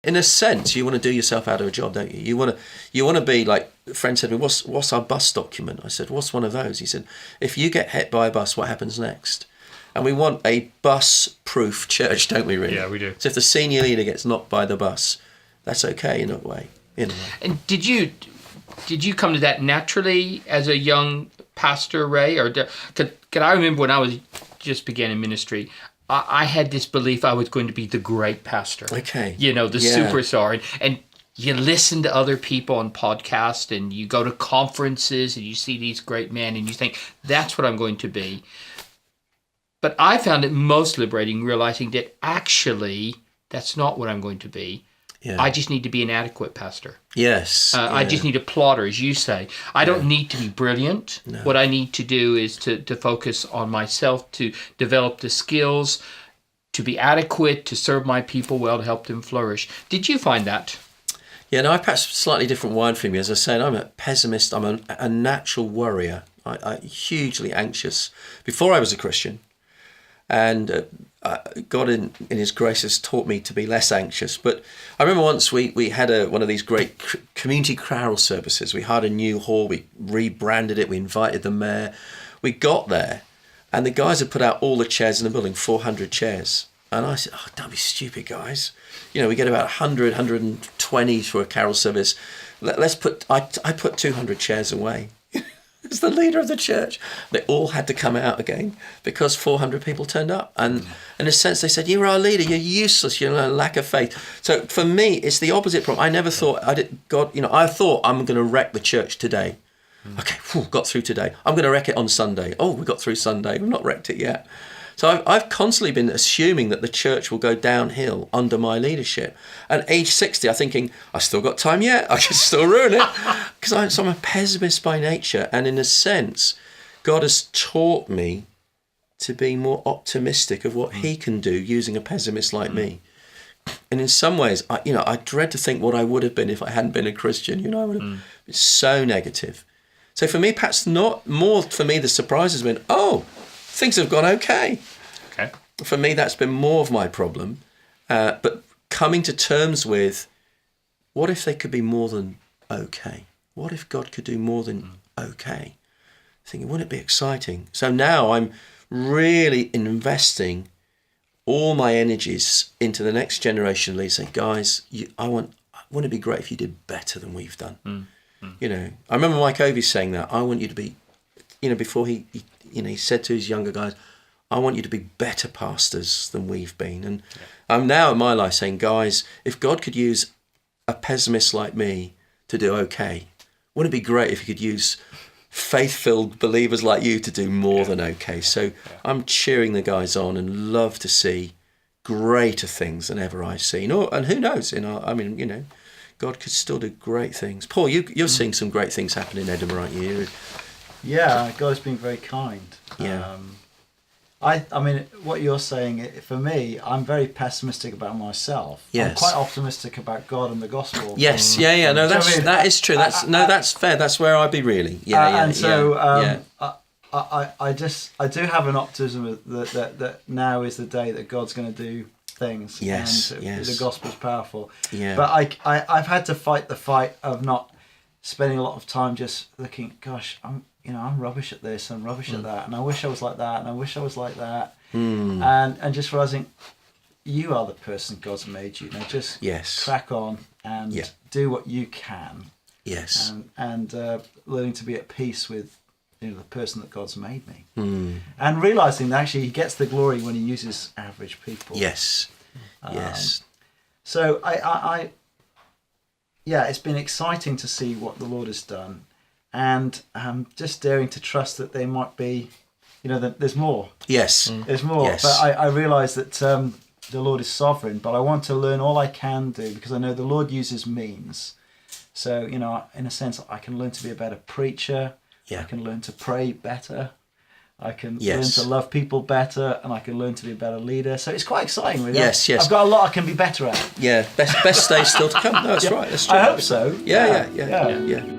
In a sense, you want to do yourself out of a job, don't you? You want to be like a friend said to me, what's our bus document? I said, what's one of those? He said, if you get hit by a bus, what happens next? And we want a bus-proof church, don't we, really? Yeah, we do. So if the senior leader gets knocked by the bus, that's okay in a way. And did you come to that naturally as a young pastor, Ray? Or could I remember when I was just began in ministry, I had this belief I was going to be the great pastor. Okay. The superstar. And you listen to other people on podcasts and you go to conferences and you see these great men and you think, that's what I'm going to be. But I found it most liberating realizing that actually that's not what I'm going to be. Yeah. I just need to be an adequate pastor. Yes. I just need a plotter, as you say. I don't need to be brilliant. No. What I need to do is to focus on myself, to develop the skills, to be adequate, to serve my people well, to help them flourish. Did you find that? Yeah, no, I perhaps slightly different wine for me. As I said, I'm a pessimist. I'm a natural worrier. I'm hugely anxious. Before I was a Christian, and God in His grace has taught me to be less anxious. But I remember once we had one of these great community carol services. We hired a new hall, we rebranded it, we invited the mayor. We got there and the guys had put out all the chairs in the building, 400 chairs. And I said, don't be stupid, guys. We get about 100, 120 for a carol service. I put 200 chairs away. As the leader of the church, they all had to come out again because 400 people turned up. And in a sense, they said, you're our leader, you're useless, you're a lack of faith. So for me, it's the opposite problem. I never thought, I thought I'm going to wreck the church today. Okay, got through today. I'm going to wreck it on Sunday. Oh, we got through Sunday. We've not wrecked it yet. So I've constantly been assuming that the church will go downhill under my leadership. And age 60, I'm thinking, I've still got time yet. I can still ruin it. Because I'm a pessimist by nature. And in a sense, God has taught me to be more optimistic of what He can do using a pessimist like me. And in some ways, I dread to think what I would have been if I hadn't been a Christian. I would have been so negative. So for me, perhaps not more for me, the surprise has been, things have gone okay. Okay. For me, that's been more of my problem. But coming to terms with, what if they could be more than okay? What if God could do more than okay? Thinking, wouldn't it be exciting? So now I'm really investing all my energies into the next generation of leaders. Saying, guys, wouldn't it be great if you did better than we've done? I remember Mike Ovey saying that. I want you to be, before he said to his younger guys, I want you to be better pastors than we've been. And I'm now in my life saying, guys, if God could use a pessimist like me to do okay, wouldn't it be great if He could use faith-filled believers like you to do more than okay? So I'm cheering the guys on and love to see greater things than ever I've seen. And who knows? God could still do great things. Paul, you're seeing some great things happen in Edinburgh, aren't you? Yeah, God's been very kind. Yeah. I mean, what you're saying, for me, I'm very pessimistic about myself. Yes. I'm quite optimistic about God and the gospel. Yes, yeah. No, that is true. That's fair. That's where I'd be really. I do have an optimism that now is the day that God's going to do things. Yes, and yes. The gospel's powerful. Yeah. But I've had to fight the fight of not spending a lot of time just looking, gosh, I'm rubbish at this, I'm rubbish at that, and I wish I was like that, and I wish I was like that. And just realizing you are the person God's made you. Just crack on and do what you can. Yes. And learning to be at peace with the person that God's made me. And realizing that actually He gets the glory when He uses average people. Yes. Yes. So it's been exciting to see what the Lord has done. And just daring to trust that there might be, that there's more. Yes. There's more. Yes. But I realise that the Lord is sovereign, but I want to learn all I can do because I know the Lord uses means. So, in a sense, I can learn to be a better preacher. I can learn to pray better. I can learn to love people better, and I can learn to be a better leader. So it's quite exciting. Really. Yes. I've got a lot I can be better at. Yeah. Best days still to come. No, that's right. That's true. I hope so. Yeah.